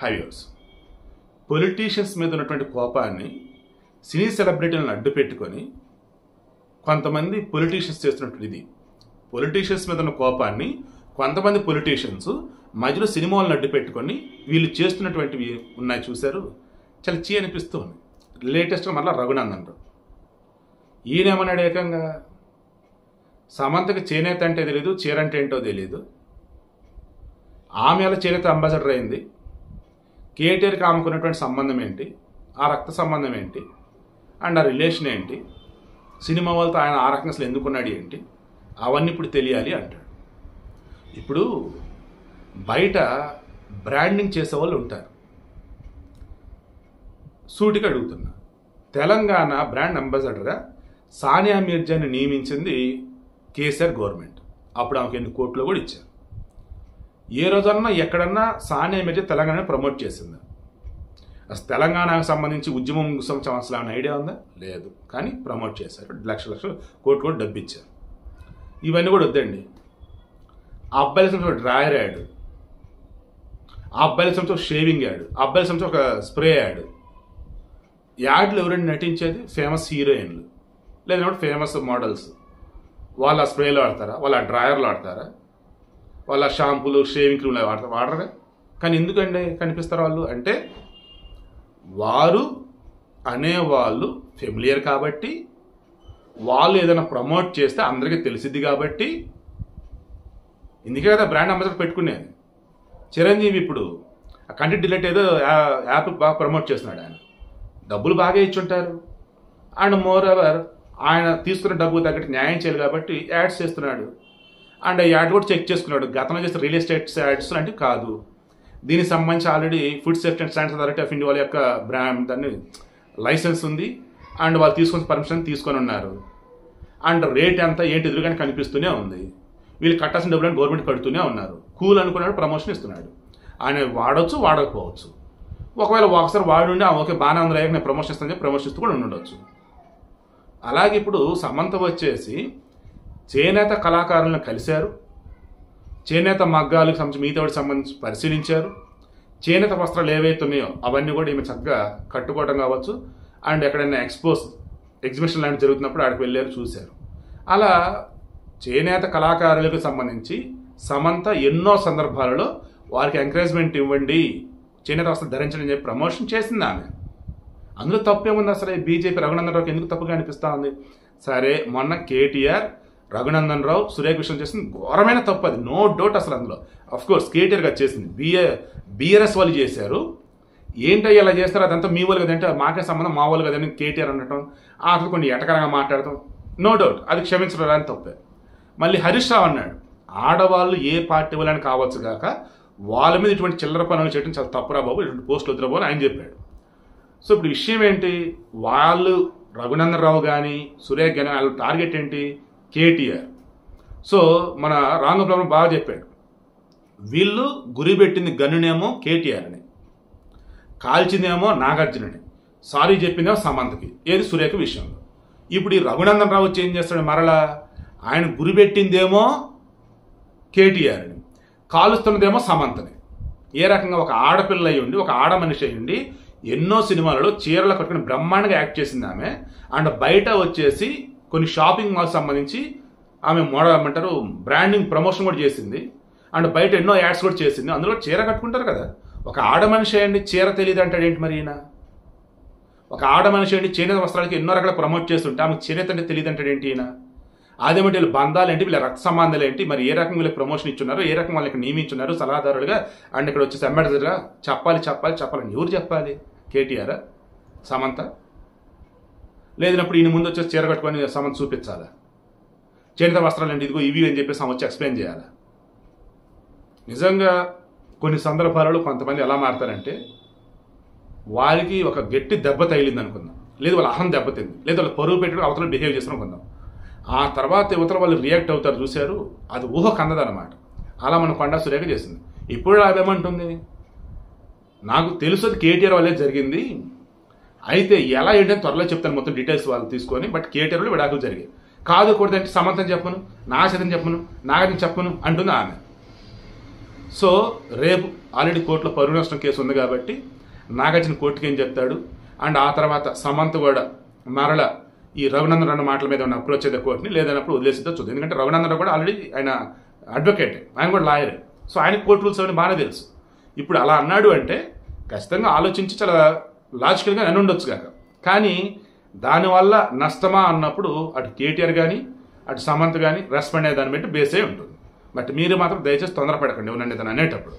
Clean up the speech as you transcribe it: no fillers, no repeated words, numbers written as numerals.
Highways politicians మీద ఉన్నటువంటి కోపాన్ని సినీ సెలబ్రిటీలను అడ్డు పెట్టుకొని కొంతమంది పొలిటీషియన్స్ చేస్తున్నటువంటి ఇది పొలిటీషియన్స్ మీద ఉన్న కోపాన్ని కొంతమంది పొలిటీషియన్స్ మధ్యలో సినిమాలను అడ్డు పెట్టుకొని వీళ్ళు చేస్తున్నటువంటివి ఉన్నాయి చూశారు. చాలా చీ అనిపిస్తూ ఉంది. లేటెస్ట్గా మళ్ళీ రఘునందన్ రావు ఈయనేమన్నాడు, ఏకంగా సమంతకి చేనేత అంటే తెలియదు, చీర అంటే ఏంటో తెలియదు, ఆమె అలా చేనేత అంబాసిడర్ అయింది, కేటీఆర్కి ఆమెకున్నటువంటి సంబంధం ఏంటి, ఆ రక్త సంబంధం ఏంటి అండ్ ఆ రిలేషన్ ఏంటి, సినిమా వాళ్ళతో ఆయన ఆ రకంగా అసలు ఎందుకున్నాడు ఏంటి, అవన్నీ ఇప్పుడు తెలియాలి అంటాడు. ఇప్పుడు బయట బ్రాండింగ్ చేసేవాళ్ళు ఉంటారు. సూటిగా అడుగుతున్నా, తెలంగాణ బ్రాండ్ అంబాసిడర్గా సానియా మీర్జాని నియమించింది కేసీఆర్ గవర్నమెంట్. అప్పుడు ఆమెకు ఎన్ని కోట్లు కూడా ఇచ్చారు. ఏ రోజన్నా ఎక్కడన్నా సానియా మీర్జా తెలంగాణని ప్రమోట్ చేసిందా? అసలు తెలంగాణకు సంబంధించి ఉద్యమం అసలు ఏమైనా ఐడియా ఉందా? లేదు. కానీ ప్రమోట్ చేశారు, లక్షలు కోట్లు కూడా డబ్బు ఇచ్చారు. ఇవన్నీ కూడా వద్దండి. ఆ అబ్బాయిల సంస్థ ఒక డ్రాయర్ యాడ్, ఆ అబ్బాయిల సంస్థ ఒక షేవింగ్ యాడ్, ఆ అబ్బాయిల సంస్థ ఒక స్ప్రే యాడ్. యాడ్లు ఎవరైనా నటించేది ఫేమస్ హీరోయిన్లు లేదంటే ఫేమస్ మోడల్స్. వాళ్ళ స్ప్రేలు వాడతారా, వాళ్ళ డ్రాయర్లు వాడతారా, వాళ్ళ షాంపూలు షేవింగ్ క్రీమ్లు వాడరా? కానీ ఎందుకండి కనిపిస్తారు వాళ్ళు అంటే, వారు అనేవాళ్ళు ఫెమిలియర్ కాబట్టి, వాళ్ళు ఏదైనా ప్రమోట్ చేస్తే అందరికీ తెలిసిద్ది కాబట్టి. ఇందుకే కదా బ్రాండ్ అంబాసిడర్ పెట్టుకునేది. చిరంజీవి ఇప్పుడు ఆ కంటెంట్ డిలీట్ ఏదో యాప్ బాగా ప్రమోట్ చేస్తున్నాడు. ఆయన డబ్బులు బాగా ఇచ్చుంటారు అండ్ మోర్ ఓవర్ ఆయన తీసుకున్న డబ్బు తగ్గట్టు న్యాయం చేయాలి కాబట్టి యాడ్స్ చేస్తున్నాడు. అండ్ యాడ్ కూడా చెక్ చేసుకున్నాడు, గతంలో చేస్తే రియల్ ఎస్టేట్ యాడ్స్ అంటే కాదు, దీనికి సంబంధించి already food safety and standards authority of India వాళ్ళ యొక్క బ్రాండ్ దాన్ని లైసెన్స్ ఉంది అండ్ వాళ్ళు తీసుకుని పర్మిషన్ తీసుకొని ఉన్నారు. అండ్ రేట్ ఎంత ఏంటి ఎదురుగానే కనిపిస్తూనే ఉంది. వీళ్ళు కట్టాల్సిన డబ్బులను గవర్నమెంట్ కడుతూనే ఉన్నారు. కూల్ అనుకున్నాడు, ప్రమోషన్ ఇస్తున్నాడు. ఆయన వాడవచ్చు వాడకపోవచ్చు. ఒకవేళ ఒకసారి వాడుండి ఓకే బాగానే ఉంది, నేను ప్రమోషన్ ఇస్తాను ప్రమోషన్ ఇస్తూ కూడా ఉండొచ్చు. అలాగే ఇప్పుడు సమంత వచ్చేసి చేనేత కళాకారులను కలిశారు, చేనేత మగ్గాలకు సంబంధించి మిగతా వాటికి సంబంధించి పరిశీలించారు. చేనేత వస్త్రాలు ఏవైతే ఉన్నాయో అవన్నీ కూడా ఈమె చక్కగా కట్టుకోవడం కావచ్చు అండ్ ఎక్కడైనా ఎగ్జిబిషన్ లాంటి జరుగుతున్నప్పుడు అక్కడికి వెళ్ళారు, చూశారు. అలా చేనేత కళాకారులకు సంబంధించి సమంత ఎన్నో సందర్భాలలో వారికి ఎంకరేజ్మెంట్ ఇవ్వండి, చేనేత వస్త్రం ధరించడం చెప్పి ప్రమోషన్ చేసింది ఆమె. అందులో తప్పేముంది? అసలు బీజేపీ రఘునందన్ రావుకి ఎందుకు తప్పుగా అనిపిస్తూ ఉంది? సరే, మొన్న కేటీఆర్ రఘునందన్ రావు సురేఖృష్ణ చేసింది ఘోరమైన తప్పు, అది నో డౌట్. అసలు అందులో అఫ్కోర్స్ కేటీఆర్ గారు చేసింది, బీఆర్ఎస్ వాళ్ళు చేశారు. ఏంటో ఇలా చేస్తారు, అదంతా మీ వాళ్ళు కదంటే మాకే సంబంధం, మా వాళ్ళు కదని కేటీఆర్ అనటం, అసలు కొన్ని ఎటకరంగా మాట్లాడటం, నో డౌట్ అది క్షమించడానికి తప్పే. మళ్ళీ హరీష్ రావు అన్నాడు, ఆడవాళ్ళు ఏ పార్టీ వాళ్ళని కావచ్చు కాక వాళ్ళ మీద ఇటువంటి చిల్లర పనులు చేయడం చాలా తప్పురా బాబు, ఇటువంటి పోస్టులు వద్దురా బాబు అని ఆయన చెప్పాడు. సో ఇప్పుడు విషయం ఏంటి, వాళ్ళు రఘునందన్ రావు కానీ సురేఖ కానీ వాళ్ళ టార్గెట్ ఏంటి? కేటీఆర్. సో మన రాంగప్రభు బాగా చెప్పాడు, వీళ్ళు గురి పెట్టింది గన్నునేమో కేటీఆర్ని, కాల్చిందేమో నాగార్జునని, సారీ చెప్పిందేమో సమంతకి, ఏది సురేఖ విషయంలో. ఇప్పుడు ఈ రఘునందన్ రావు వచ్చి ఏం చేస్తాడు, మరలా ఆయన గురిపెట్టిందేమో కేటీఆర్ని, కాలుస్తున్నదేమో సమంతని. ఏ రకంగా ఒక ఆడపిల్ల అయి ఉండి, ఒక ఆడ మనిషి అయి ఉండి ఎన్నో సినిమాలలో చీరలు కట్టుకుని బ్రహ్మాండంగా యాక్ట్ చేసింది ఆమె. అండ్ బయట వచ్చేసి కొన్ని షాపింగ్ మాల్స్ సంబంధించి ఆమె మోడల్ ఏమంటారు బ్రాండింగ్ ప్రమోషన్ కూడా చేసింది. అండ్ బయట ఎన్నో యాడ్స్ కూడా చేసింది. అందులో చీర కట్టుకుంటారు కదా. ఒక ఆడ మనిషి అయ్యండి చీర తెలియదు అంటాడు ఏంటి మరి ఈయన? ఒక ఆడ మనిషి అండి చేనేత వస్త్రాలకి ఎన్నో రకాల ప్రమోట్ చేస్తుంటే ఆమెకు చేనేత అంటే తెలియదు అంటాడు ఏంటి ఈయన? అదేమంటే వీళ్ళ బంధాలు ఏంటి, వీళ్ళ రక్త సంబంధాలు ఏంటి, మరి ఏ రకంగా వీళ్ళకి ప్రమోషన్ ఇచ్చున్నారు, ఏ రకం వాళ్ళకి నియమించున్నారు సలహాదారులుగా అండ్ ఇక్కడ వచ్చేసి అంబాసిడర్గా? చెప్పాలని ఎవరు చెప్పాలి? కేటీఆర్, సమంత? లేదన్నప్పుడు ఈయన ముందు వచ్చేసి చీర కట్టుకొని సమంత చూపించాలా? చేనేత వస్త్రాలు ఏంటి, ఇదిగో ఇవి అని చెప్పేసి వచ్చి ఎక్స్ప్లెయిన్ చేయాలా? నిజంగా కొన్ని సందర్భాలలో కొంతమంది ఎలా మారుతారంటే, వారికి ఒక గట్టి దెబ్బ తగిలింది అనుకుందాం, లేదు వాళ్ళ అహం దెబ్బతింది, లేదు వాళ్ళ పరువు పెట్టి అవతల బిహేవ్ చేస్తాం అనుకుందాం. ఆ తర్వాత యువతల వాళ్ళు రియాక్ట్ అవుతారు చూశారు, అది ఊహకు అందదన్నమాట. అలా మన కొండా సురేఖ చేసింది. ఇప్పుడు అదేమంటుంది, నాకు తెలుసు అది కేటీఆర్ వల్లే జరిగింది, అయితే ఎలా ఏంటని త్వరలో చెప్తాను మొత్తం డీటెయిల్స్ వాళ్ళు తీసుకొని, బట్ కేటీఆర్ వల్ల విడాకులు జరిగాయి. కాదు కూడదంటే సమంతం చెప్పను, నా చేతని చెప్పను, నాగని చెప్పను అంటుంది ఆమె. సో రేపు ఆల్రెడీ కోర్టులో పరువు నష్టం కేసు ఉంది కాబట్టి నాగార్జున కోర్టుకి ఏం చెప్తాడు, అండ్ ఆ తర్వాత సమంత కూడా మరల ఈ రఘునందన్ రెండు మాటల మీద ఉన్న అప్రోచ్ అయితే కోర్టుని, లేదన్నప్పుడు వదిలేసిద్దో చూద్దాం. ఎందుకంటే రఘునందన్ కూడా ఆల్రెడీ ఆయన అడ్వకేటే, ఆయన కూడా లాయరే, సో ఆయన కోర్టు రూల్స్ అవన్నీ బాగానే తెలుసు. ఇప్పుడు అలా అన్నాడు అంటే ఖచ్చితంగా ఆలోచించి చాలా లాజికల్గా అని ఉండొచ్చు కాక, కానీ దానివల్ల నష్టమా అన్నప్పుడు అటు కేటీఆర్ కానీ అటు సమంత్ కానీ రెస్పాండ్ అయ్యే దాన్ని బట్టి బేస్ అయి ఉంటుంది. బట్ మీరు మాత్రం దయచేసి తొందరపడకండి ఎవరండి దాన్ని అనేటప్పుడు.